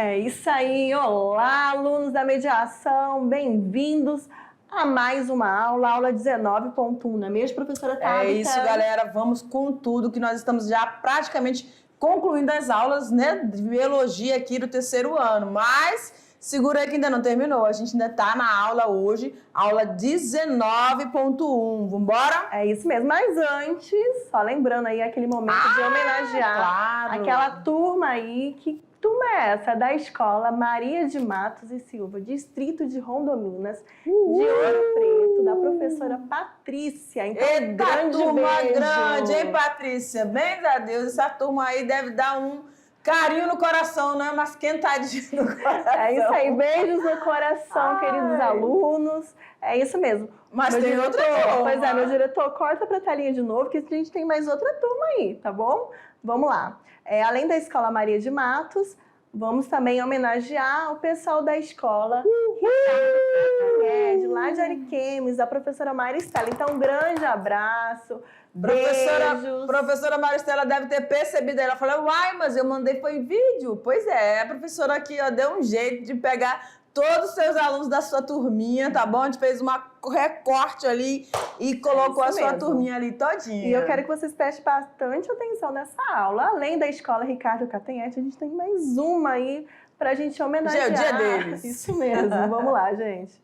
É isso aí, olá alunos da mediação, bem-vindos a mais uma aula, aula 19.1, não é mesmo, professora Tabita? É isso, galera, vamos com tudo, que nós estamos já praticamente concluindo as aulas, né, de biologia aqui do terceiro ano, mas segura aí que ainda não terminou, a gente ainda está na aula hoje, aula 19.1, vambora? É isso mesmo, mas antes, só lembrando aí aquele momento de homenagear aquela turma aí que... Turma é essa da Escola Maria de Matos e Silva, Distrito de Rondominas, de Ouro Preto, da professora Patrícia. Então, Eita, grande turma beijo. grande, hein, Patrícia? Bem a Deus, essa turma aí deve dar um carinho no coração, né? Umas quentadinhas no coração. É isso aí, beijos no coração, queridos alunos. É isso mesmo. Mas meu tem diretor, outra turma. Pois é, meu diretor, corta pra telinha de novo, que a gente tem mais outra turma aí, tá bom? Vamos lá. Além da Escola Maria de Matos, vamos também homenagear o pessoal da escola Ricardo, de lá de Ariquemes, da professora Maristela. Então, um grande abraço, beijos. Professora Maristela deve ter percebido, ela falou, uai, mas eu mandei foi vídeo. Pois é, a professora aqui ó, deu um jeito de pegar todos os seus alunos da sua turminha, tá bom? A gente fez um recorte ali e colocou a sua turminha ali todinha. E eu quero que vocês prestem bastante atenção nessa aula. Além da Escola Ricardo Catanhete, a gente tem mais uma aí pra gente homenagear. Já é o dia deles. Isso mesmo, vamos lá, gente.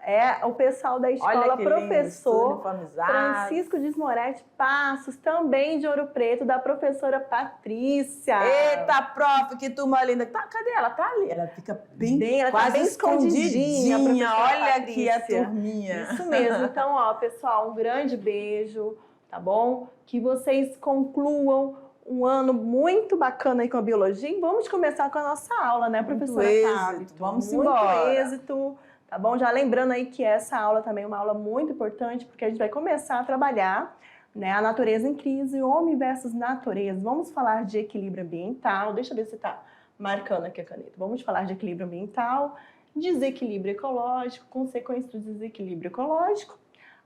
É o pessoal da escola professor Francisco Desmoretti Passos, também de Ouro Preto, da professora Patrícia. Eita, prof, que turma linda. Tá, cadê ela? Tá ali. Ela fica bem, ela quase tá bem escondidinha. Olha Patrícia. aqui a turminha. Isso mesmo. Então, ó, pessoal, um grande beijo, tá bom? Que vocês concluam um ano muito bacana aí com a biologia. E vamos começar com a nossa aula, né, professora Tabita? Vamos embora. Muito êxito. Tá bom? Já lembrando aí que essa aula também é uma aula muito importante, porque a gente vai começar a trabalhar, né, a natureza em crise, homem versus natureza. Vamos falar de equilíbrio ambiental. Deixa eu ver se está marcando aqui a caneta. Vamos falar de equilíbrio ambiental, desequilíbrio ecológico, consequências do desequilíbrio ecológico.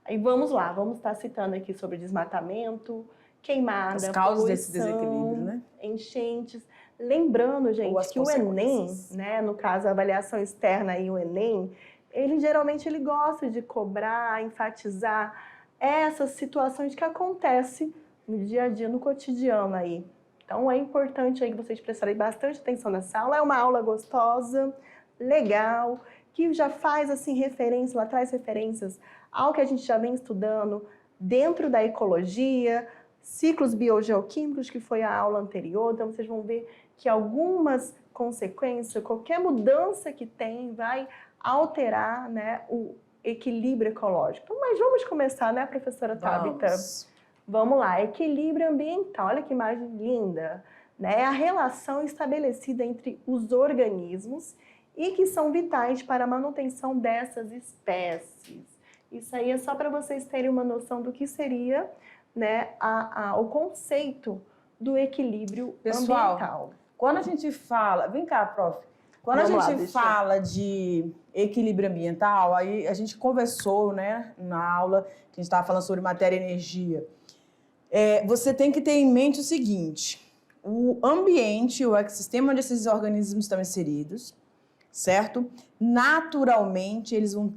Aí vamos lá, vamos estar citando aqui sobre desmatamento, queimada, as causas poluição, desse desequilíbrio, né? Enchentes. Lembrando, gente, que o Enem, né, no caso a avaliação externa aí, o Enem, ele geralmente gosta de cobrar, enfatizar essas situações que acontecem no dia a dia, no cotidiano aí. Então é importante aí que vocês prestarem bastante atenção nessa aula. É uma aula gostosa, legal, que já faz assim referência, ela traz referências ao que a gente já vem estudando dentro da ecologia, ciclos biogeoquímicos, que foi a aula anterior. Então vocês vão ver que algumas consequências, qualquer mudança que tem vai alterar, né, o equilíbrio ecológico. Então, mas vamos começar, né, professora Tabita? Vamos lá, equilíbrio ambiental, olha que imagem linda, né? É a relação estabelecida entre os organismos e que são vitais para a manutenção dessas espécies. Isso aí é só para vocês terem uma noção do que seria, né, o conceito do equilíbrio ambiental. Quando a gente fala... Vem cá, prof. Quando a gente fala de equilíbrio ambiental, aí a gente conversou, né, na aula, que a gente estava falando sobre matéria e energia. Você tem que ter em mente o seguinte, o ambiente, o ecossistema onde esses organismos estão inseridos, certo? Naturalmente, eles vão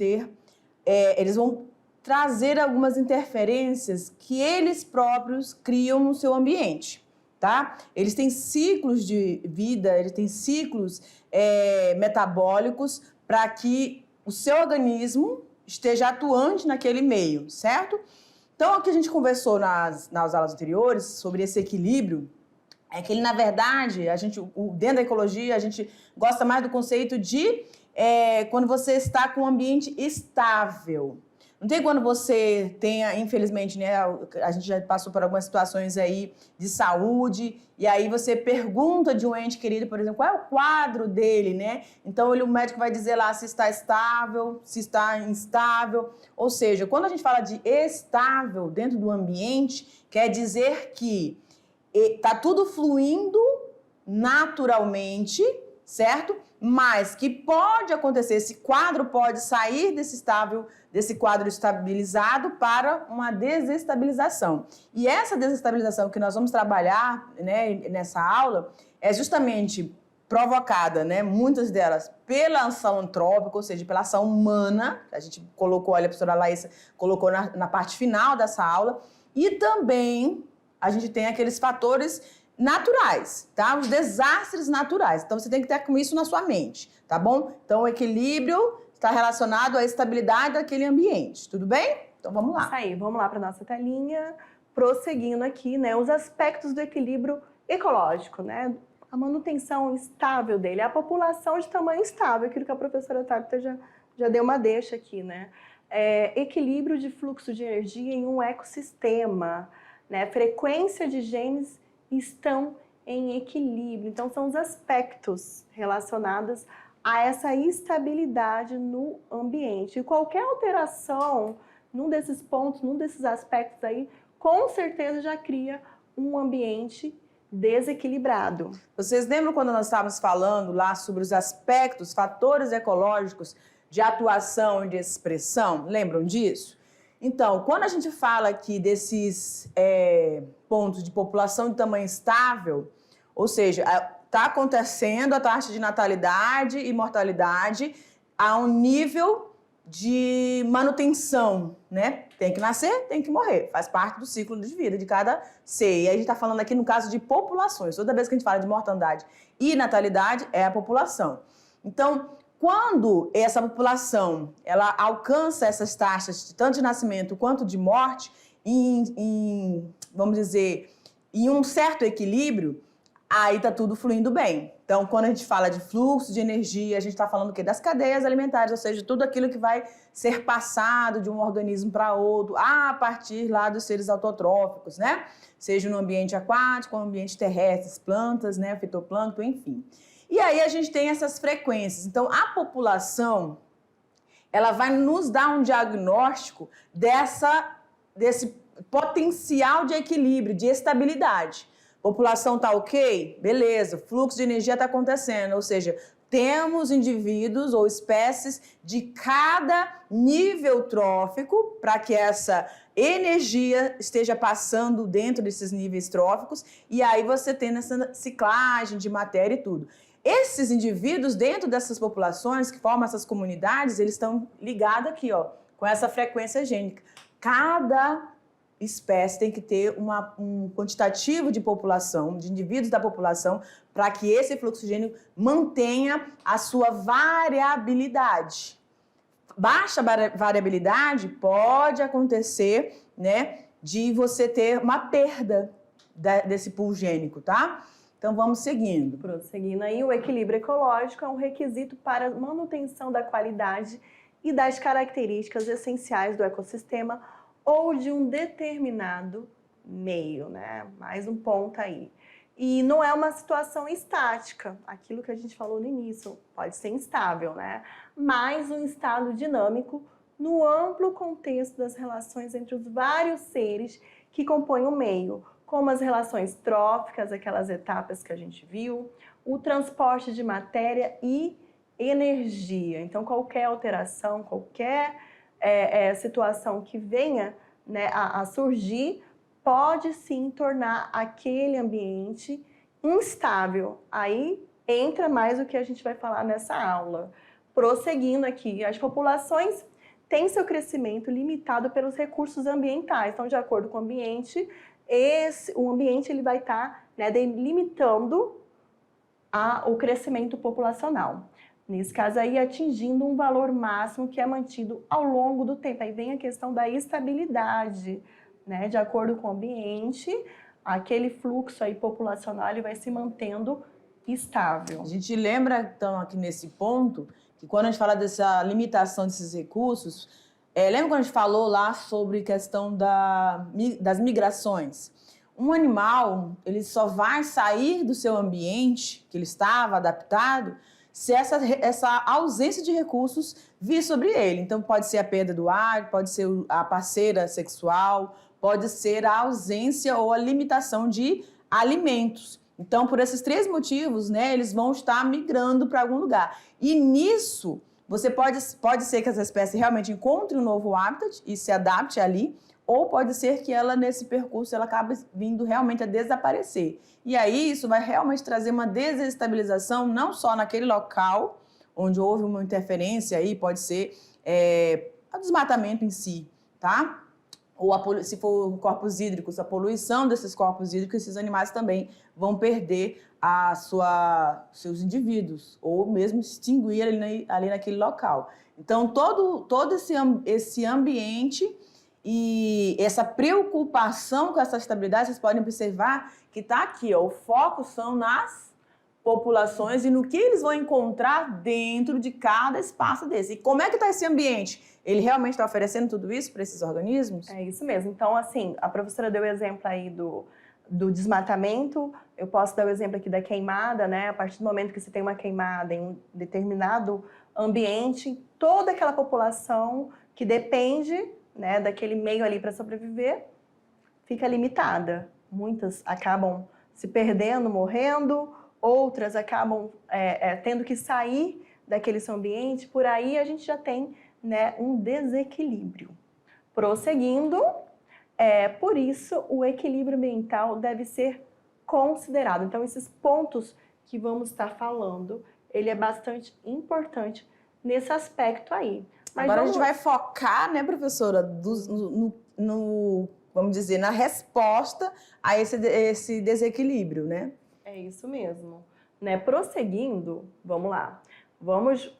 trazer algumas interferências que eles próprios criam no seu ambiente. Tá? Eles têm ciclos de vida, eles têm ciclos metabólicos para que o seu organismo esteja atuante naquele meio, certo? Então, o que a gente conversou nas aulas anteriores sobre esse equilíbrio é que ele, na verdade, dentro da ecologia, a gente gosta mais do conceito de quando você está com um ambiente estável. Não tem quando você tenha, infelizmente, né, a gente já passou por algumas situações aí de saúde, e aí você pergunta de um ente querido, por exemplo, qual é o quadro dele, né? Então, o médico vai dizer lá se está estável, se está instável. Ou seja, quando a gente fala de estável dentro do ambiente, quer dizer que está tudo fluindo naturalmente, certo? Mas que pode acontecer, esse quadro pode sair desse quadro estabilizado para uma desestabilização. E essa desestabilização que nós vamos trabalhar, né, nessa aula é justamente provocada, né, muitas delas pela ação antrópica, ou seja, pela ação humana, a gente colocou, olha, a professora Laís colocou na parte final dessa aula, e também a gente tem aqueles fatores naturais, tá? Os desastres naturais. Então, você tem que ter com isso na sua mente, tá bom? Então, o equilíbrio está relacionado à estabilidade daquele ambiente, tudo bem? Então, vamos lá. Isso aí, vamos lá para nossa telinha, prosseguindo aqui, né, os aspectos do equilíbrio ecológico, né? A manutenção estável dele, a população de tamanho estável, aquilo que a professora Tabita já deu uma deixa aqui, né? Equilíbrio de fluxo de energia em um ecossistema, né? Frequência de genes estão em equilíbrio. Então, são os aspectos relacionados a essa estabilidade no ambiente. E qualquer alteração num desses pontos, num desses aspectos aí, com certeza já cria um ambiente desequilibrado. Vocês lembram quando nós estávamos falando lá sobre os aspectos, fatores ecológicos de atuação e de expressão? Lembram disso? Então, quando a gente fala aqui desses pontos de população de tamanho estável, ou seja, está acontecendo a taxa de natalidade e mortalidade a um nível de manutenção, né? Tem que nascer, tem que morrer. Faz parte do ciclo de vida de cada ser. E aí a gente está falando aqui no caso de populações. Toda vez que a gente fala de mortandade e natalidade, é a população. Então, quando essa população ela alcança essas taxas, tanto de nascimento quanto de morte, vamos dizer, em um certo equilíbrio, aí está tudo fluindo bem. Então, quando a gente fala de fluxo de energia, a gente está falando o quê? Das cadeias alimentares, ou seja, tudo aquilo que vai ser passado de um organismo para outro, a partir lá dos seres autotróficos, né? Seja no ambiente aquático, no ambiente terrestre, plantas, né? Fitoplâncton, enfim. E aí a gente tem essas frequências. Então, a população, ela vai nos dar um diagnóstico desse potencial de equilíbrio, de estabilidade. População tá ok? Beleza, fluxo de energia está acontecendo, ou seja, temos indivíduos ou espécies de cada nível trófico para que essa energia esteja passando dentro desses níveis tróficos e aí você tem essa ciclagem de matéria e tudo. Esses indivíduos dentro dessas populações que formam essas comunidades, eles estão ligados aqui, ó, com essa frequência gênica. Cada espécie tem que ter um quantitativo de população, de indivíduos da população, para que esse fluxo gênico mantenha a sua variabilidade. Baixa variabilidade pode acontecer, né, de você ter uma perda desse pool gênico, tá? Então vamos seguindo. Prosseguindo aí, o equilíbrio ecológico é um requisito para a manutenção da qualidade e das características essenciais do ecossistema ou de um determinado meio, né? Mais um ponto aí. E não é uma situação estática, aquilo que a gente falou no início, pode ser instável, né? Mas um estado dinâmico no amplo contexto das relações entre os vários seres que compõem o meio, como as relações tróficas, aquelas etapas que a gente viu, o transporte de matéria e energia. Então, qualquer alteração, qualquer situação que venha, né, a surgir, pode sim tornar aquele ambiente instável. Aí entra mais o que a gente vai falar nessa aula. Prosseguindo aqui, as populações têm seu crescimento limitado pelos recursos ambientais. Então, de acordo com o ambiente, o ambiente ele vai estar, né, limitando o crescimento populacional. Nesse caso aí, atingindo um valor máximo que é mantido ao longo do tempo. Aí vem a questão da estabilidade, né? De acordo com o ambiente, aquele fluxo aí populacional ele vai se mantendo estável. A gente lembra, então, aqui nesse ponto, que quando a gente fala dessa limitação desses recursos, lembra quando a gente falou lá sobre questão das migrações? Um animal, ele só vai sair do seu ambiente, que ele estava adaptado, se essa ausência de recursos vir sobre ele. Então, pode ser a perda do ar, pode ser a parceira sexual, pode ser a ausência ou a limitação de alimentos. Então, por esses três motivos, né, eles vão estar migrando para algum lugar. E nisso, pode ser que essa espécie realmente encontre um novo habitat e se adapte ali, ou pode ser que ela, nesse percurso, ela acabe vindo realmente a desaparecer. E aí isso vai realmente trazer uma desestabilização, não só naquele local onde houve uma interferência, aí pode ser o desmatamento em si, tá? Ou se for corpos hídricos, a poluição desses corpos hídricos, esses animais também vão perder seus indivíduos, ou mesmo extinguir ali naquele local. Então, todo esse ambiente e essa preocupação com essa estabilidade, vocês podem observar que está aqui, ó, o foco são nas populações e no que eles vão encontrar dentro de cada espaço desse. E como é que está esse ambiente? Ele realmente está oferecendo tudo isso para esses organismos? É isso mesmo. Então, assim, a professora deu o exemplo aí do desmatamento, eu posso dar o exemplo aqui da queimada, né? A partir do momento que você tem uma queimada em um determinado ambiente, toda aquela população que depende, né, daquele meio ali para sobreviver, fica limitada. Muitas acabam se perdendo, morrendo, outras acabam tendo que sair daquele seu ambiente. Por aí a gente já tem, né, um desequilíbrio. Prosseguindo, por isso o equilíbrio ambiental deve ser considerado. Então, esses pontos que vamos estar falando, ele é bastante importante nesse aspecto aí. Mas agora a gente vai focar, né, professora, vamos dizer, na resposta a esse desequilíbrio, né? É isso mesmo. Né? Prosseguindo, vamos lá. Vamos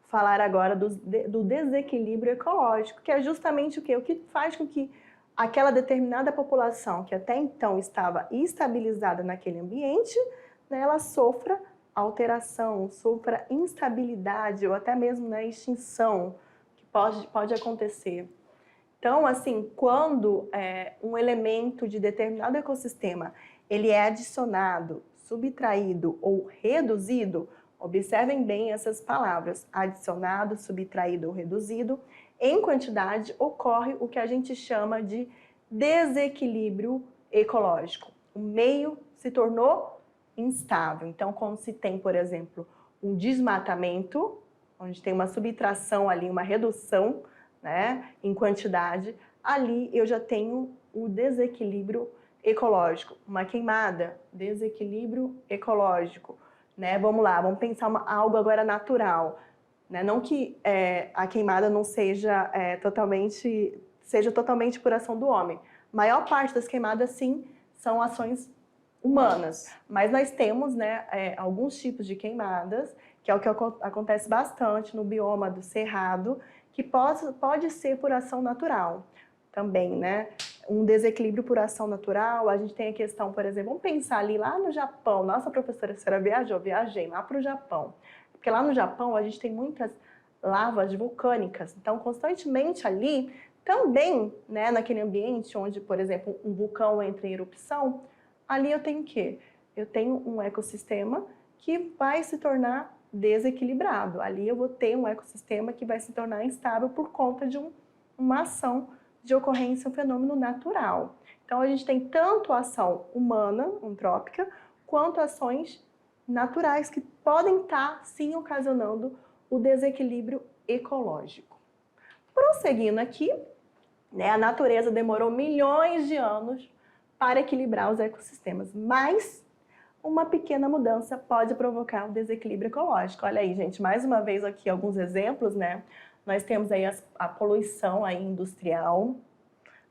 falar agora do desequilíbrio ecológico, que é justamente o quê? O que faz com que aquela determinada população que até então estava estabilizada naquele ambiente, né, ela sofra alteração, sofra instabilidade ou até mesmo, né, extinção, que pode acontecer. Então, assim, quando um elemento de determinado ecossistema ele é adicionado, subtraído ou reduzido, observem bem essas palavras, adicionado, subtraído ou reduzido, em quantidade ocorre o que a gente chama de desequilíbrio ecológico. O meio se tornou instável. Então, quando se tem, por exemplo, um desmatamento, onde tem uma subtração ali, uma redução, né, em quantidade, ali eu já tenho o desequilíbrio ecológico. Uma queimada, desequilíbrio ecológico. Né? Vamos lá, vamos pensar algo agora natural. Né? Não que a queimada não seja totalmente por ação do homem. A maior parte das queimadas, sim, são ações humanas. Mas nós temos, né, alguns tipos de queimadas, que é o que acontece bastante no bioma do Cerrado, que pode ser por ação natural também, né? Um desequilíbrio por ação natural, a gente tem a questão, por exemplo, vamos pensar ali lá no Japão, nossa professora, a senhora viajou, viajei lá para o Japão, porque lá no Japão a gente tem muitas lavas vulcânicas, então constantemente ali, também, né, naquele ambiente onde, por exemplo, um vulcão entra em erupção, ali eu tenho o quê? Eu tenho um ecossistema que vai se tornar desequilibrado, ali eu vou ter um ecossistema que vai se tornar instável por conta de uma ação de ocorrência, um fenômeno natural. Então, a gente tem tanto a ação humana, antrópica, quanto ações naturais que podem estar, sim, ocasionando o desequilíbrio ecológico. Prosseguindo aqui, né, a natureza demorou milhões de anos para equilibrar os ecossistemas, mas uma pequena mudança pode provocar um desequilíbrio ecológico. Olha aí, gente, mais uma vez aqui alguns exemplos, né? Nós temos aí a poluição aí industrial,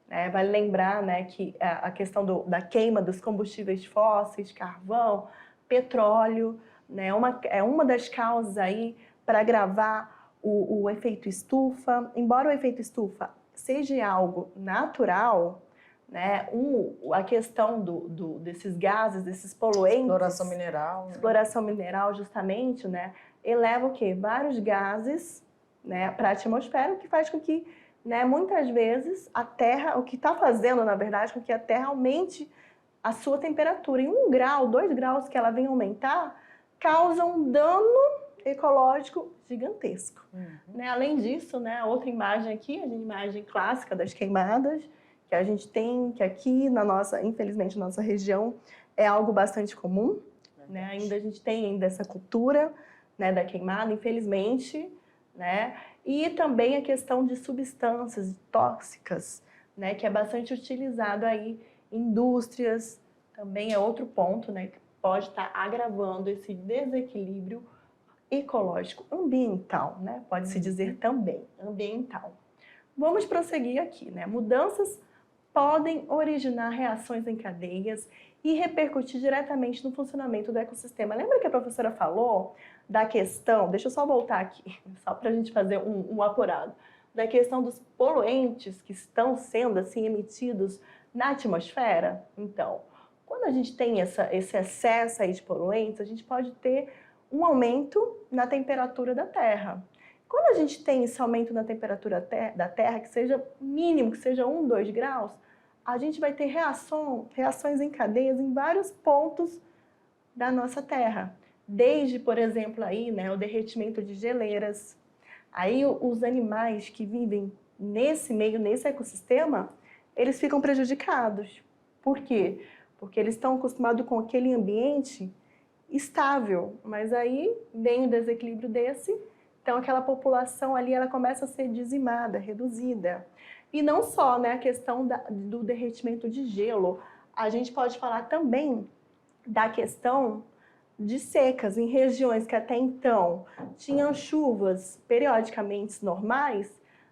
né? Vale lembrar, né, que a questão da queima dos combustíveis fósseis, carvão, petróleo, né, é uma das causas aí para agravar o efeito estufa. Embora o efeito estufa seja algo natural, né, a questão desses gases, desses poluentes... Exploração mineral. Né? Exploração mineral, justamente, né, eleva o quê? Vários gases, né, para a atmosfera, o que faz com que, né, muitas vezes a Terra, o que está fazendo, na verdade, com que a Terra aumente a sua temperatura. Em 1 grau, 2 graus que ela vem aumentar, causa um dano ecológico gigantesco. Né? Além disso, né, outra imagem aqui, a imagem clássica das queimadas, que a gente tem, que aqui, infelizmente, na nossa região, é algo bastante comum. Né? Ainda a gente tem essa cultura, né, da queimada, infelizmente, né? E também a questão de substâncias tóxicas, né, que é bastante utilizado aí em indústrias, também é outro ponto, né, que pode estar agravando esse desequilíbrio ecológico ambiental, né, pode-se dizer também ambiental. Vamos prosseguir aqui, né, mudanças podem originar reações em cadeias e repercutir diretamente no funcionamento do ecossistema. Lembra que a professora falou da questão, deixa eu só voltar aqui, só para a gente fazer um apurado, da questão dos poluentes que estão sendo assim emitidos na atmosfera? Então, quando a gente tem esse excesso aí de poluentes, a gente pode ter um aumento na temperatura da Terra. Quando a gente tem esse aumento na temperatura da Terra, que seja mínimo, que seja 1, 2 graus, a gente vai ter reações em cadeias em vários pontos da nossa Terra. Desde, por exemplo, aí, né, o derretimento de geleiras. Aí os animais que vivem nesse meio, nesse ecossistema, eles ficam prejudicados. Por quê? Porque eles estão acostumados com aquele ambiente estável, mas aí vem o desequilíbrio desse, então aquela população ali ela começa a ser dizimada, reduzida. E não só, né, a questão do derretimento de gelo, a gente pode falar também da questão de secas em regiões que até então tinham chuvas periodicamente normais,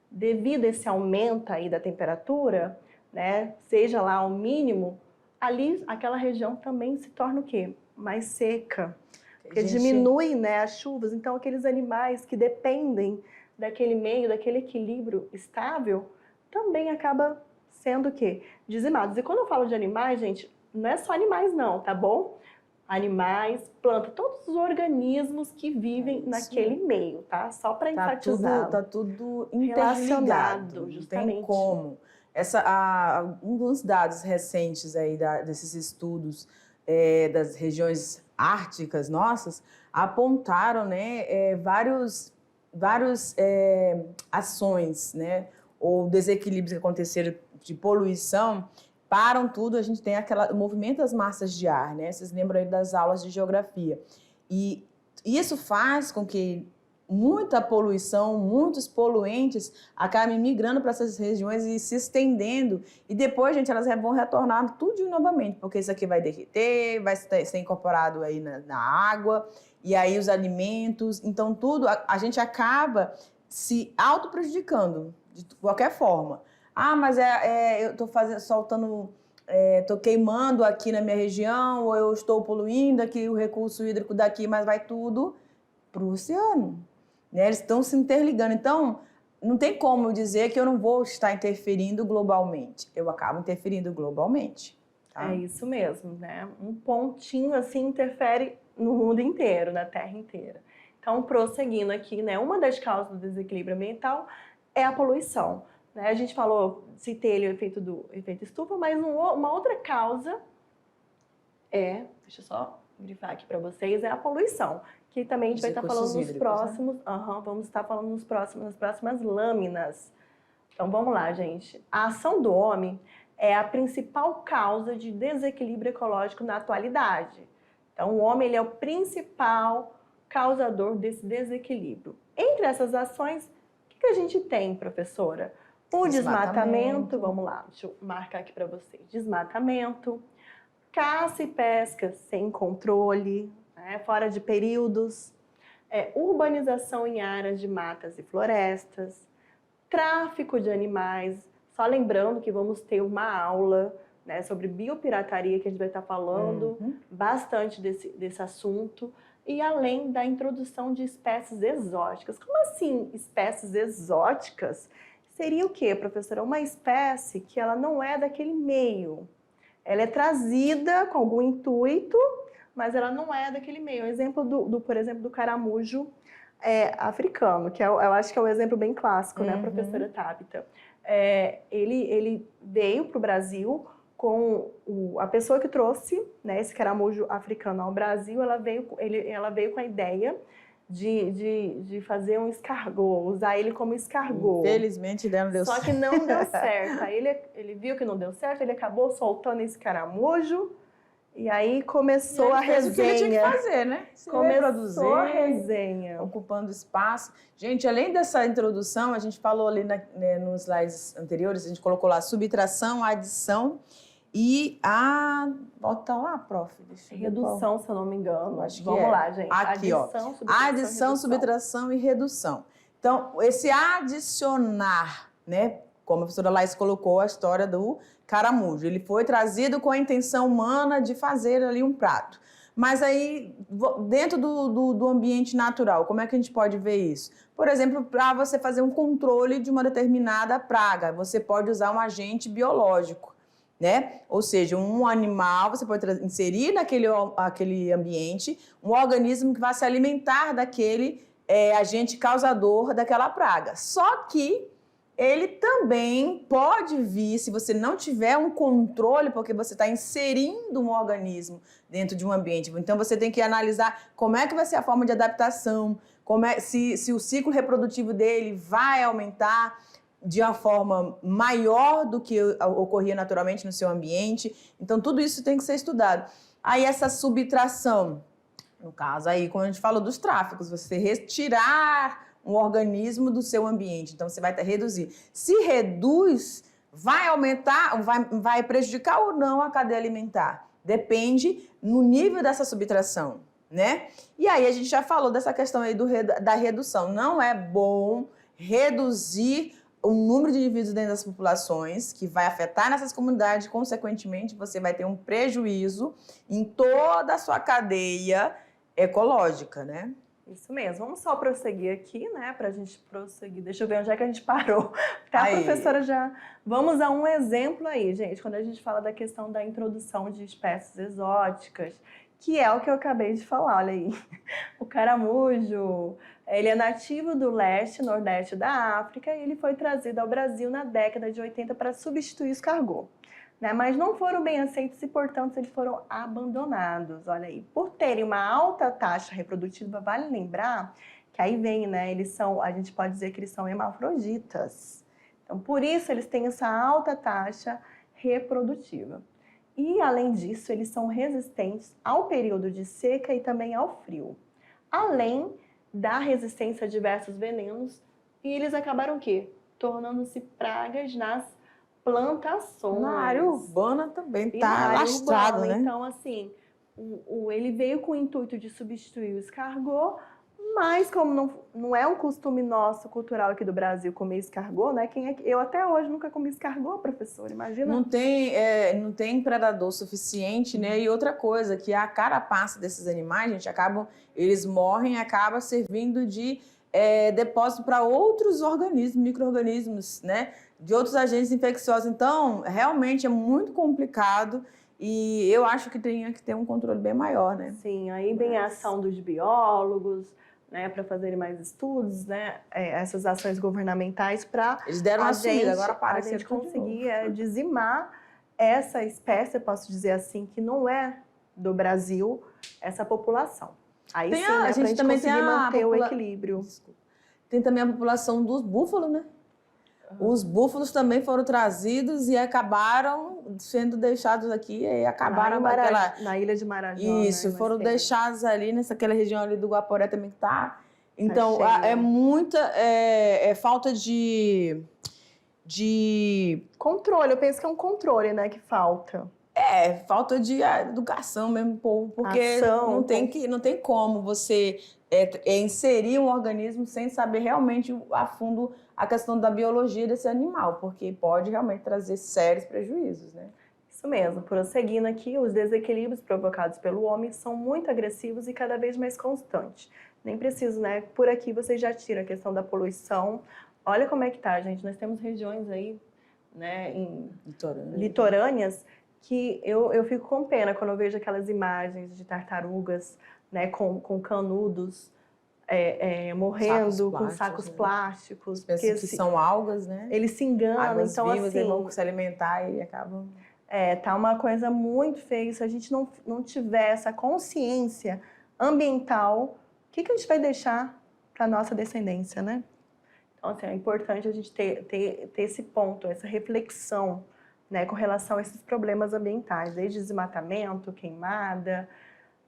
devido a esse aumento aí da temperatura, né, seja lá ao mínimo, ali aquela região também se torna o quê? Mais seca, porque diminui, né, as chuvas, então aqueles animais que dependem daquele meio, daquele equilíbrio estável, também acaba sendo o quê? Dizimados. E quando eu falo de animais, gente, não é só animais não, tá bom? Animais, plantas, todos os organismos que vivem naquele meio, tá? Só para enfatizar. Tá tudo interligado, justamente. Não tem como. Um dos dados recentes aí desses estudos das regiões árticas nossas apontaram, né, várias ações, né, ou desequilíbrios que aconteceram de poluição, param tudo, a gente tem o movimento das massas de ar, né? Vocês lembram aí das aulas de geografia. E isso faz com que muita poluição, muitos poluentes acabem migrando para essas regiões e se estendendo. E depois, gente, elas vão retornar tudo novamente, porque isso aqui vai derreter, vai ser incorporado aí na água, e aí os alimentos. Então, tudo, a gente acaba se auto-prejudicando de qualquer forma. Ah, mas eu estou estou queimando aqui na minha região, ou eu estou poluindo aqui o recurso hídrico daqui, mas vai tudo para o oceano. Né? Eles estão se interligando. Então, não tem como eu dizer que eu não vou estar interferindo globalmente. Eu acabo interferindo globalmente. Tá? É isso mesmo, né? Um pontinho assim interfere no mundo inteiro, na Terra inteira. Então, prosseguindo aqui, né? Uma das causas do desequilíbrio ambiental é a poluição. Né? A gente falou, citei ele o efeito estufa, mas uma outra causa deixa eu só grifar aqui para vocês, é a poluição, que também a gente vai estar falando nos próximos, né? Vamos estar falando nas próximas lâminas. Então vamos lá, gente. A ação do homem é a principal causa de desequilíbrio ecológico na atualidade. Então o homem ele é o principal causador desse desequilíbrio. Entre essas ações, o que a gente tem, professora? O desmatamento, vamos lá, deixa eu marcar aqui para vocês. Desmatamento, caça e pesca sem controle, né, fora de períodos, urbanização em áreas de matas e florestas, tráfico de animais. Só lembrando que vamos ter uma aula, né, sobre biopirataria, que a gente vai estar falando bastante desse assunto, e além da introdução de espécies exóticas. Como assim espécies exóticas? Seria o quê, professora? Uma espécie que ela não é daquele meio. Ela é trazida com algum intuito, mas ela não é daquele meio. Um exemplo por exemplo, do caramujo africano, que eu acho que é um exemplo bem clássico, né, professora Tabita? Ele veio para o Brasil com a pessoa que trouxe, né, esse caramujo africano ao Brasil, ela veio com a ideia de fazer um escargot, usar ele como escargot. Infelizmente não deu certo. Só que não deu certo. Aí ele viu que não deu certo, ele acabou soltando esse caramujo E aí começou a resenha. O que ele tinha que fazer, né? Começou a resenha. Ocupando espaço. Gente, além dessa introdução, a gente falou ali nos slides anteriores, a gente colocou lá subtração, adição e a... Bota lá, prof. Redução, se eu não me engano. Acho que Vamos lá, gente. Aqui, adição, adição, subtração e redução. Então, esse adicionar, né? Como a professora Laís colocou a história do caramujo. Ele foi trazido com a intenção humana de fazer ali um prato. Mas aí, dentro do ambiente natural, como é que a gente pode ver isso? Por exemplo, para você fazer um controle de uma determinada praga, você pode usar um agente biológico, né? Ou seja, um animal, você pode inserir naquele ambiente um organismo que vai se alimentar daquele agente causador daquela praga. Só que ele também pode vir, se você não tiver um controle, porque você está inserindo um organismo dentro de um ambiente. Então, você tem que analisar como é que vai ser a forma de adaptação, se o ciclo reprodutivo dele vai aumentar de uma forma maior do que ocorria naturalmente no seu ambiente. Então, tudo isso tem que ser estudado. Aí, essa subtração, no caso aí, quando a gente falou dos tráficos, você retirar um organismo do seu ambiente. Então, você vai reduzir. Se reduz, vai aumentar, vai prejudicar ou não a cadeia alimentar? Depende no nível dessa subtração, né? E aí, a gente já falou dessa questão aí da redução. Não é bom reduzir o número de indivíduos dentro das populações, que vai afetar nessas comunidades, consequentemente, você vai ter um prejuízo em toda a sua cadeia ecológica, né? Isso mesmo. Vamos só prosseguir aqui, né? Para a gente prosseguir. Deixa eu ver onde é que a gente parou. Tá, professora, já... Vamos a um exemplo aí, gente. Quando a gente fala da questão da introdução de espécies exóticas, que é o que eu acabei de falar, olha aí. O caramujo, ele é nativo do leste e nordeste da África e ele foi trazido ao Brasil na década de 80 para substituir o escargot. Mas não foram bem aceitos e, portanto, eles foram abandonados. Olha aí, por terem uma alta taxa reprodutiva, vale lembrar que aí vem, né? A gente pode dizer que eles são hermafroditas. Então, por isso, eles têm essa alta taxa reprodutiva. E, além disso, eles são resistentes ao período de seca e também ao frio. Além da resistência a diversos venenos, e eles acabaram o quê? Tornando-se pragas nas plantações. Na área urbana também está lastrado, né? Então, assim, ele veio com o intuito de substituir o escargot, mas como não é um costume nosso, cultural aqui do Brasil, comer escargot, né? Eu até hoje nunca comi escargot, professor, imagina. Não tem predador suficiente, né? E outra coisa, que a carapaça desses animais, gente, eles morrem e acaba servindo de depósito para outros organismos, micro-organismos, né? De outros agentes infecciosos. Então, realmente é muito complicado e eu acho que tem que ter um controle bem maior, né? Sim, aí vem a ação dos biólogos, né, para fazerem mais estudos, né, essas ações governamentais para eles deram uma sumida, agora a gente conseguir dizimar essa espécie, eu posso dizer assim, que não é do Brasil, essa população. Aí sim, a gente também conseguir manter o equilíbrio. Desculpa. Tem também a população dos búfalos, né? Os búfalos também foram trazidos e acabaram sendo deixados aqui e acabaram na ilha de Marajó. Isso, né? Foram deixados ali naquela região ali do Guaporé também que tá. Então, é muita falta de controle. Eu penso que é um controle, né, que falta. Falta de educação mesmo, povo, porque não tem como você inserir um organismo sem saber realmente a fundo a questão da biologia desse animal, porque pode realmente trazer sérios prejuízos, né? Isso mesmo. Prosseguindo aqui, os desequilíbrios provocados pelo homem são muito agressivos e cada vez mais constantes. Nem preciso, né? Por aqui você já tira a questão da poluição. Olha como é que tá, gente. Nós temos regiões aí, né, litorâneas, que eu fico com pena quando eu vejo aquelas imagens de tartarugas, né, com canudos morrendo, com sacos plásticos. Porque que são algas, né? Eles se enganam, águas então vivas, assim... eles vão se alimentar e acabam... tá uma coisa muito feia. Se a gente não tiver essa consciência ambiental, o que a gente vai deixar para a nossa descendência, né? Então, assim, é importante a gente ter esse ponto, essa reflexão, né, com relação a esses problemas ambientais, desde desmatamento, queimada.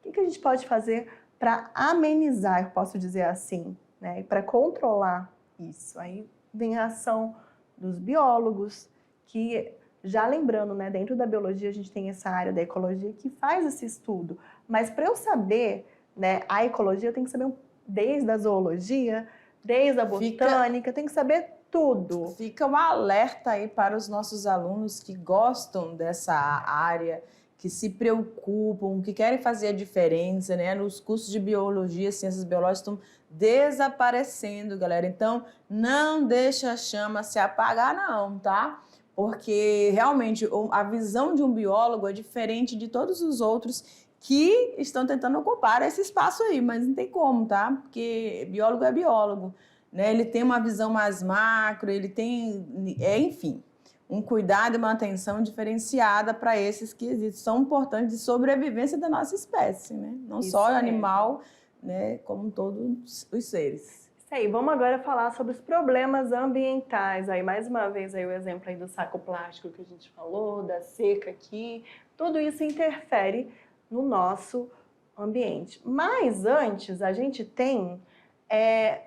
O que a gente pode fazer para amenizar, eu posso dizer assim, né, para controlar isso? Aí vem a ação dos biólogos, que, já lembrando, né, dentro da biologia a gente tem essa área da ecologia que faz esse estudo, mas para eu saber, né, a ecologia eu tenho que saber desde a zoologia, desde a botânica, tem que saber tudo. Fica um alerta aí para os nossos alunos que gostam dessa área, que se preocupam, que querem fazer a diferença, né? Nos cursos de biologia, ciências biológicas estão desaparecendo, galera. Então, não deixa a chama se apagar, não, tá? Porque realmente a visão de um biólogo é diferente de todos os outros que estão tentando ocupar esse espaço aí, mas não tem como, tá? Porque biólogo é biólogo, né? Ele tem uma visão mais macro, ele tem, enfim, um cuidado e uma atenção diferenciada para esses que existem, são importantes de sobrevivência da nossa espécie, né? Não Isso só o mesmo. animal, né? Como todos os seres. Isso aí, vamos agora falar sobre os problemas ambientais. Aí, mais uma vez, aí o exemplo aí do saco plástico que a gente falou, da seca aqui, tudo isso interfere no nosso ambiente. Mas antes, a gente tem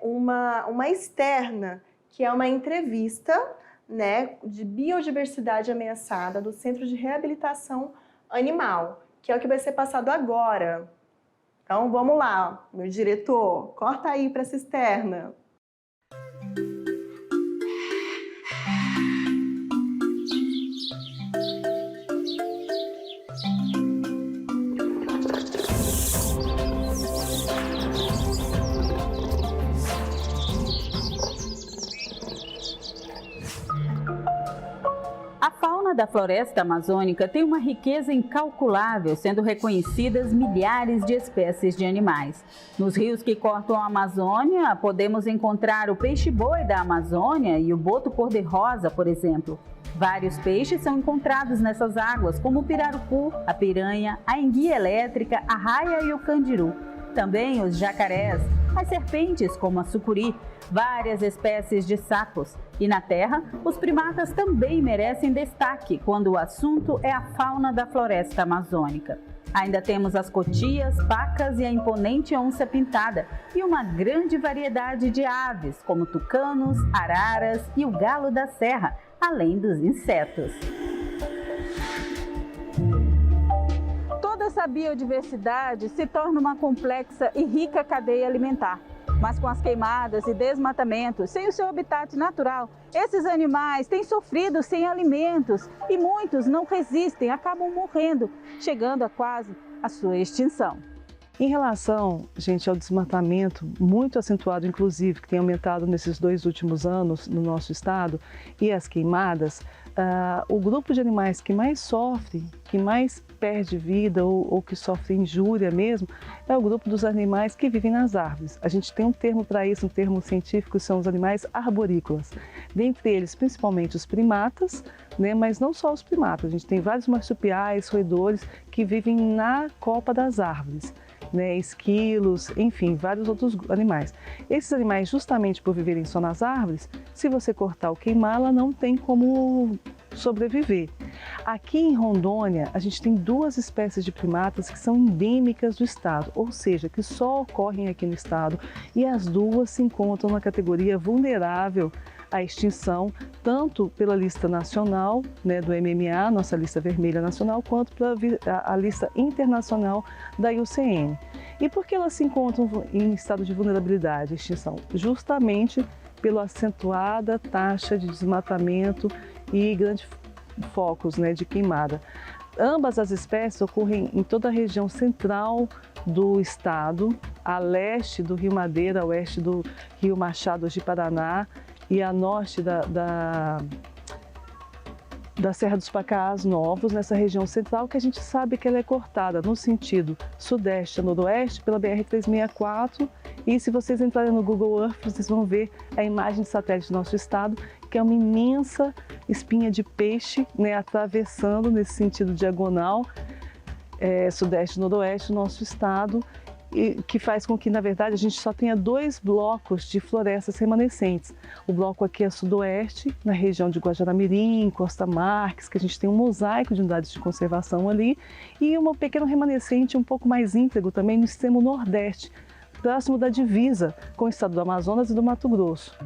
uma externa, que é uma entrevista, né, de biodiversidade ameaçada do Centro de Reabilitação Animal, que é o que vai ser passado agora. Então vamos lá, meu diretor, corta aí para essa externa. A fauna da floresta amazônica tem uma riqueza incalculável, sendo reconhecidas milhares de espécies de animais. Nos rios que cortam a Amazônia, podemos encontrar o peixe-boi da Amazônia e o boto cor-de-rosa, por exemplo. Vários peixes são encontrados nessas águas, como o pirarucu, a piranha, a enguia elétrica, a raia e o candiru. Também os jacarés, as serpentes como a sucuri, várias espécies de sapos. E na Terra, os primatas também merecem destaque quando o assunto é a fauna da floresta amazônica. Ainda temos as cotias, pacas e a imponente onça-pintada e uma grande variedade de aves, como tucanos, araras e o galo da serra, além dos insetos. Toda essa biodiversidade se torna uma complexa e rica cadeia alimentar. Mas com as queimadas e desmatamentos, sem o seu habitat natural, esses animais têm sofrido sem alimentos e muitos não resistem, acabam morrendo, chegando a quase a sua extinção. Em relação, gente, ao desmatamento, muito acentuado, inclusive, que tem aumentado nesses 2 últimos anos no nosso estado, e as queimadas, o grupo de animais que mais sofre, que mais perde vida ou que sofre injúria mesmo, é o grupo dos animais que vivem nas árvores. A gente tem um termo para isso, um termo científico, são os animais arborícolas. Dentre eles, principalmente os primatas, né, mas não só os primatas, a gente tem vários marsupiais, roedores que vivem na copa das árvores. Né, esquilos, enfim, vários outros animais. Esses animais, justamente por viverem só nas árvores, se você cortar ou queimá-la, não tem como sobreviver. Aqui em Rondônia, a gente tem 2 espécies de primatas que são endêmicas do estado, ou seja, que só ocorrem aqui no estado, e as 2 se encontram na categoria vulnerável à extinção, tanto pela lista nacional, né, do MMA, nossa lista vermelha nacional, quanto pela a lista internacional da IUCN. E por que elas se encontram em estado de vulnerabilidade à extinção? Justamente pela acentuada taxa de desmatamento e grandes focos, né, de queimada. Ambas as espécies ocorrem em toda a região central do estado, a leste do Rio Madeira, a oeste do Rio Machado de Paraná, e a norte da Serra dos Pacás Novos, nessa região central, que a gente sabe que ela é cortada no sentido sudeste a noroeste pela BR-364, e se vocês entrarem no Google Earth, vocês vão ver a imagem de satélite do nosso estado, que é uma imensa espinha de peixe, né, atravessando nesse sentido diagonal, sudeste e noroeste, o nosso estado, que faz com que, na verdade, a gente só tenha 2 blocos de florestas remanescentes. O bloco aqui é sudoeste, na região de Guajará-Mirim, Costa Marques, que a gente tem um mosaico de unidades de conservação ali, e um pequeno remanescente um pouco mais íntegro também no extremo nordeste, próximo da divisa com o estado do Amazonas e do Mato Grosso.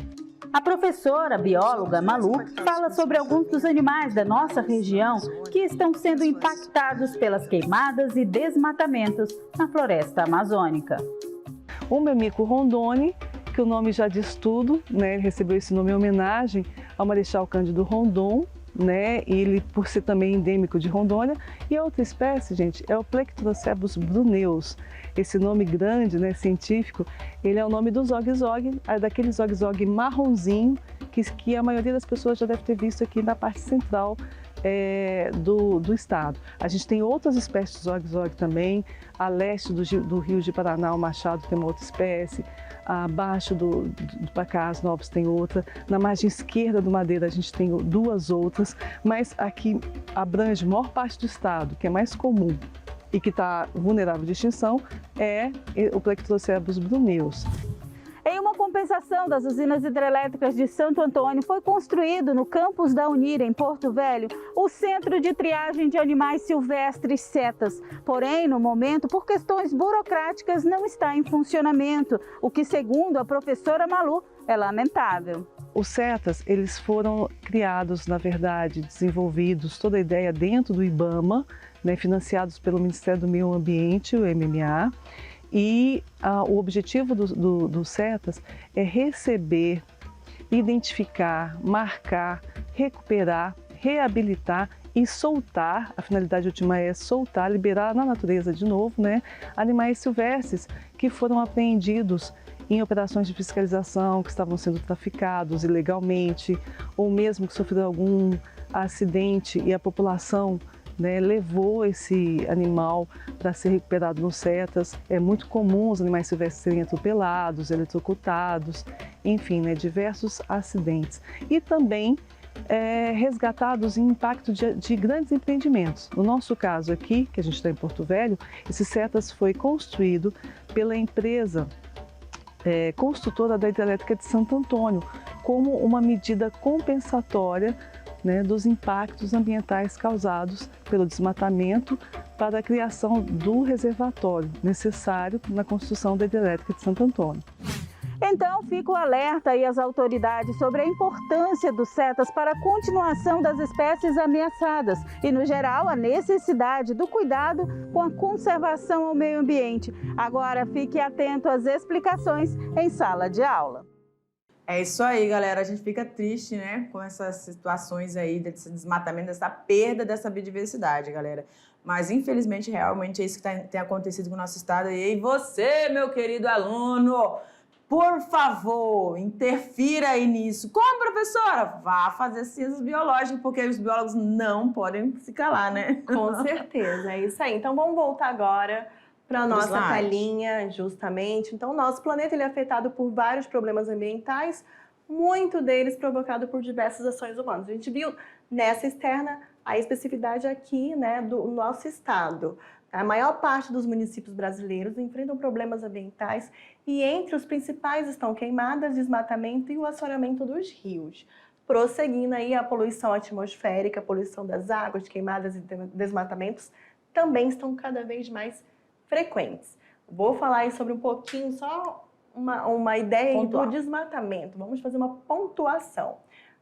A professora bióloga Malu fala sobre alguns dos animais da nossa região que estão sendo impactados pelas queimadas e desmatamentos na floresta amazônica. O memico rondoni, que o nome já diz tudo, né? Ele recebeu esse nome em homenagem ao Marechal Cândido Rondon, né? E ele, por ser também endêmico de Rondônia. E a outra espécie, gente, é o Plectrocebus bruneus. Esse nome grande, né, científico, ele é o nome do zog-zog, daquele zog-zog marronzinho que a maioria das pessoas já deve ter visto aqui na parte central do estado. A gente tem outras espécies de zog-zog também, a leste do Rio de Paraná, o Machado tem uma outra espécie, abaixo do Pacás Novos tem outra, na margem esquerda do Madeira a gente tem 2 outras, mas aqui abrange a maior parte do estado, que é mais comum e que está vulnerável de extinção, é o Plectrocebus bruneus. Em uma compensação das usinas hidrelétricas de Santo Antônio, foi construído no campus da Unira, em Porto Velho, o Centro de Triagem de Animais Silvestres CETAS. Porém, no momento, por questões burocráticas, não está em funcionamento, o que, segundo a professora Malu, é lamentável. Os CETAS, eles foram criados, na verdade, desenvolvidos, toda a ideia dentro do IBAMA, né, financiados pelo Ministério do Meio Ambiente, o MMA, e o objetivo do CETAS é receber, identificar, marcar, recuperar, reabilitar e soltar, a finalidade última é soltar, liberar na natureza de novo, né, animais silvestres que foram apreendidos em operações de fiscalização, que estavam sendo traficados ilegalmente, ou mesmo que sofreram algum acidente e a população, né, levou esse animal para ser recuperado nos CETAS. É muito comum os animais silvestres serem atropelados, eletrocutados, enfim, né, diversos acidentes. E também resgatados em impacto de grandes empreendimentos. No nosso caso aqui, que a gente está em Porto Velho, esse CETAS foi construído pela empresa construtora da hidrelétrica de Santo Antônio, como uma medida compensatória, né, dos impactos ambientais causados pelo desmatamento para a criação do reservatório necessário na construção da hidrelétrica de Santo Antônio. Então, fica o alerta aí às autoridades sobre a importância dos CETAS para a continuação das espécies ameaçadas e, no geral, a necessidade do cuidado com a conservação ao meio ambiente. Agora, fique atento às explicações em sala de aula. É isso aí, galera. A gente fica triste, né, com essas situações aí, desse desmatamento, dessa perda dessa biodiversidade, galera. Mas, infelizmente, realmente é isso que tem acontecido com o nosso estado. E você, meu querido aluno, por favor, interfira aí nisso. Como, professora? Vá fazer ciências biológicas, porque os biólogos não podem se calar, né? Com certeza, é isso aí. Então, vamos voltar agora para a nossa telinha, justamente. Então, o nosso planeta ele é afetado por vários problemas ambientais, muito deles provocado por diversas ações humanas. A gente viu nessa externa a especificidade aqui, né, do nosso estado. A maior parte dos municípios brasileiros enfrentam problemas ambientais e entre os principais estão queimadas, desmatamento e o assoreamento dos rios. Prosseguindo aí a poluição atmosférica, a poluição das águas, queimadas e desmatamentos também estão cada vez mais frequentes. Vou falar aí sobre um pouquinho, só uma ideia do desmatamento. Vamos fazer uma pontuação,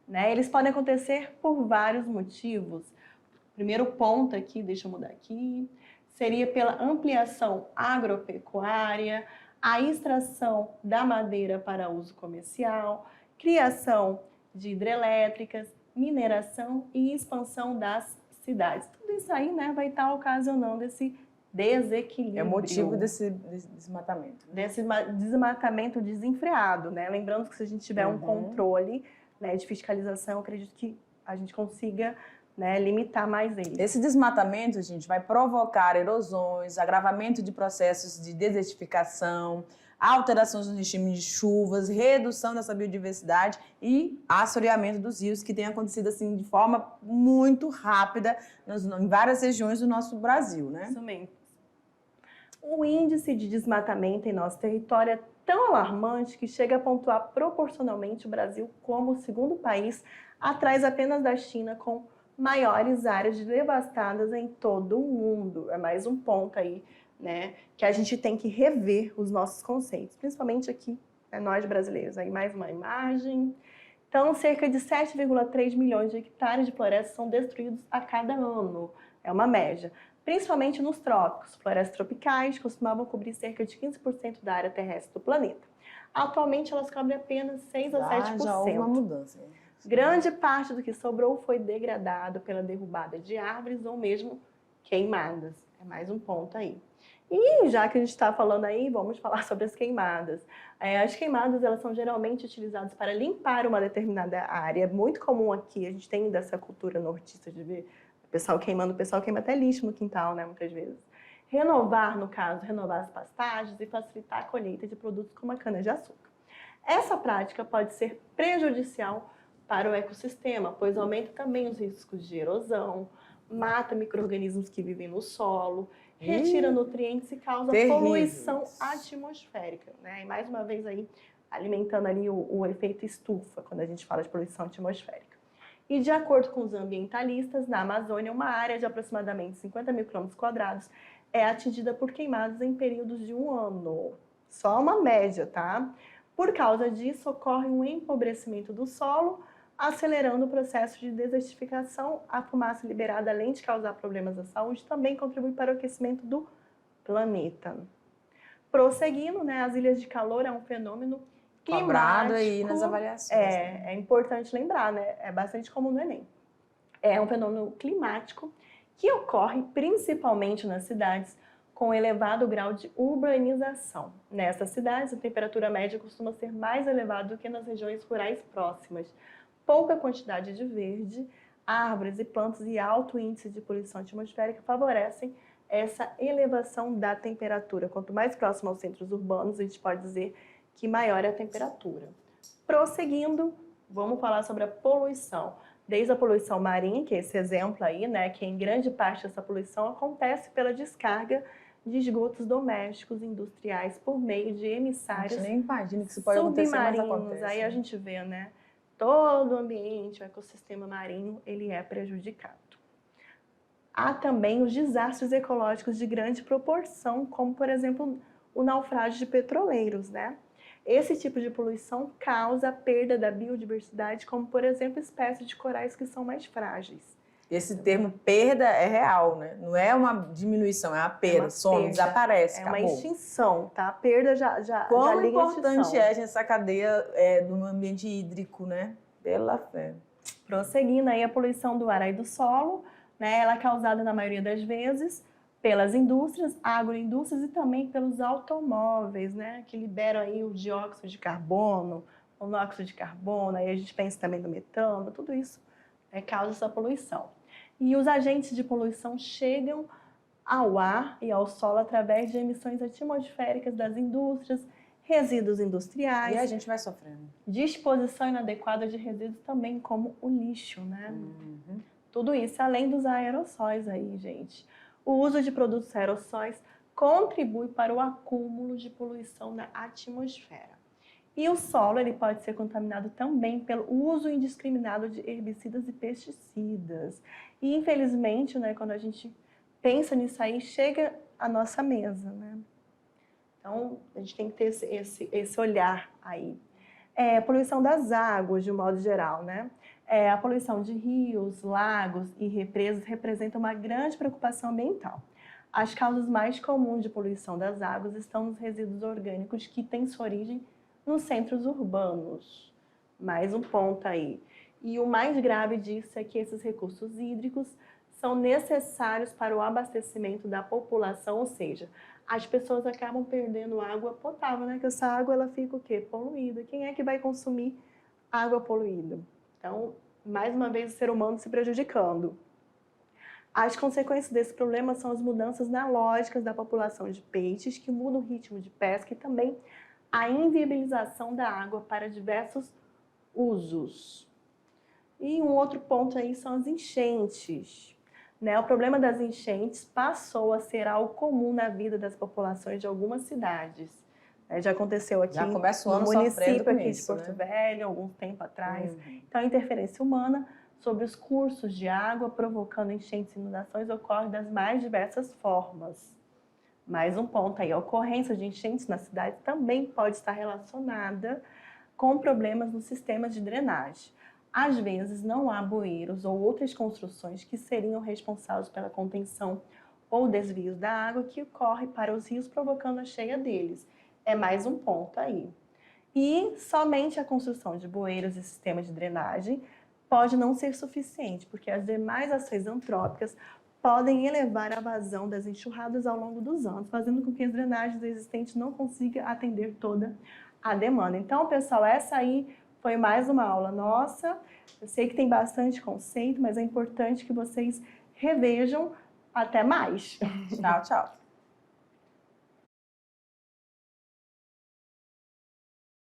né? Eles podem acontecer por vários motivos. O primeiro ponto aqui, deixa eu mudar aqui, seria pela ampliação agropecuária, a extração da madeira para uso comercial, criação de hidrelétricas, mineração e expansão das cidades. Tudo isso aí, né, vai estar ocasionando esse desequilíbrio. É o motivo desse desmatamento. Desse desmatamento desenfreado, né? Lembrando que se a gente tiver um controle, né, de fiscalização, eu acredito que a gente consiga, né, limitar mais ele. Esse desmatamento, gente, vai provocar erosões, agravamento de processos de desertificação, alterações no regime de chuvas, redução dessa biodiversidade e assoreamento dos rios, que tem acontecido assim de forma muito rápida em várias regiões do nosso Brasil, né? Isso mesmo. O índice de desmatamento em nosso território é tão alarmante que chega a pontuar proporcionalmente o Brasil como o segundo país, atrás apenas da China, com maiores áreas devastadas em todo o mundo. É mais um ponto aí, né, que a gente tem que rever os nossos conceitos, principalmente aqui, né, nós brasileiros. Aí mais uma imagem. Então, cerca de 7,3 milhões de hectares de florestas são destruídos a cada ano. É uma média. Principalmente nos trópicos. Florestas tropicais costumavam cobrir cerca de 15% da área terrestre do planeta. Atualmente, elas cobrem apenas 6 a 7%. Já houve uma mudança. Grande parte do que sobrou foi degradado pela derrubada de árvores ou mesmo queimadas. É mais um ponto aí. E já que a gente está falando aí, vamos falar sobre as queimadas. As queimadas, elas são geralmente utilizadas para limpar uma determinada área. É muito comum aqui, a gente tem dessa cultura nortista de ver o pessoal queimando, o pessoal queima até lixo no quintal, né, muitas vezes. Renovar, no caso, renovar as pastagens e facilitar a colheita de produtos como a cana-de-açúcar. Essa prática pode ser prejudicial para o ecossistema, pois aumenta também os riscos de erosão, mata micro-organismos que vivem no solo, retira nutrientes e causa poluição atmosférica, né? E mais uma vez aí, alimentando ali o efeito estufa, quando a gente fala de poluição atmosférica. E de acordo com os ambientalistas, na Amazônia, uma área de aproximadamente 50 mil km² é atingida por queimadas em períodos de 1 ano. Só uma média, tá? Por causa disso, ocorre um empobrecimento do solo, acelerando o processo de desertificação. A fumaça liberada, além de causar problemas à saúde, também contribui para o aquecimento do planeta. Prosseguindo, né, as ilhas de calor é um fenômeno climático. Cobrado aí nas avaliações. É importante lembrar, né? É bastante comum no Enem. É um fenômeno climático que ocorre principalmente nas cidades com elevado grau de urbanização. Nessas cidades, a temperatura média costuma ser mais elevada do que nas regiões rurais próximas. Pouca quantidade de verde, árvores e plantas e alto índice de poluição atmosférica favorecem essa elevação da temperatura. Quanto mais próximo aos centros urbanos, a gente pode dizer que maior é a temperatura. Prosseguindo, vamos falar sobre a poluição. Desde a poluição marinha, que é esse exemplo aí, né, que em grande parte essa poluição acontece pela descarga de esgotos domésticos e industriais por meio de emissários nem imagina que isso pode acontecer, mas acontece. Aí a gente vê, né, todo o ambiente, o ecossistema marinho, ele é prejudicado. Há também os desastres ecológicos de grande proporção, como, por exemplo, o naufrágio de petroleiros, né? Esse tipo de poluição causa a perda da biodiversidade, como, por exemplo, espécies de corais que são mais frágeis. Esse termo perda é real, né? Não é uma diminuição, é uma perda. Some, desaparece, acabou. É uma extinção, tá? A perda já Quão importante é essa cadeia no ambiente hídrico, né? Pela fé. Prosseguindo aí a poluição do ar e do solo, né? Ela é causada na maioria das vezes pelas indústrias, agroindústrias e também pelos automóveis, né? Que liberam aí o dióxido de carbono, o monóxido de carbono, aí a gente pensa também no metano, tudo isso causa essa poluição. E os agentes de poluição chegam ao ar e ao solo através de emissões atmosféricas das indústrias, resíduos industriais. E a gente vai sofrendo. Disposição inadequada de resíduos também, como o lixo, né? Tudo isso, além dos aerossóis aí, gente. O uso de produtos aerossóis contribui para o acúmulo de poluição na atmosfera. E o solo ele pode ser contaminado também pelo uso indiscriminado de herbicidas e pesticidas. E, infelizmente, né, quando a gente pensa nisso aí, chega à nossa mesa, né? Então, a gente tem que ter esse olhar aí. A poluição das águas, de um modo geral, né? A poluição de rios, lagos e represas representa uma grande preocupação ambiental. As causas mais comuns de poluição das águas estão nos resíduos orgânicos que têm sua origem nos centros urbanos. Mais um ponto aí. E o mais grave disso é que esses recursos hídricos são necessários para o abastecimento da população, ou seja, as pessoas acabam perdendo água potável, né? Que essa água ela fica o quê? Poluída. Quem é que vai consumir água poluída? Então, mais uma vez, o ser humano se prejudicando. As consequências desse problema são as mudanças na lógica da população de peixes, que mudam o ritmo de pesca e também a inviabilização da água para diversos usos. E um outro ponto aí são as enchentes. né? O problema das enchentes passou a ser algo comum na vida das populações de algumas cidades. Já aconteceu aqui no município aqui de Porto Velho, algum tempo atrás. Então, a interferência humana sobre os cursos de água provocando enchentes e inundações ocorre das mais diversas formas. Mais um ponto aí, a ocorrência de enchentes na cidade também pode estar relacionada com problemas nos sistemas de drenagem. Às vezes, não há bueiros ou outras construções que seriam responsáveis pela contenção ou desvios da água que ocorre para os rios, provocando a cheia deles. É mais um ponto aí. E somente a construção de bueiros e sistemas de drenagem pode não ser suficiente, porque as demais ações antrópicas podem elevar a vazão das enxurradas ao longo dos anos, fazendo com que as drenagens existentes não consigam atender toda a demanda. Então, pessoal, essa aí foi mais uma aula nossa. Eu sei que tem bastante conceito, mas é importante que vocês revejam. Até mais. Tchau, tchau.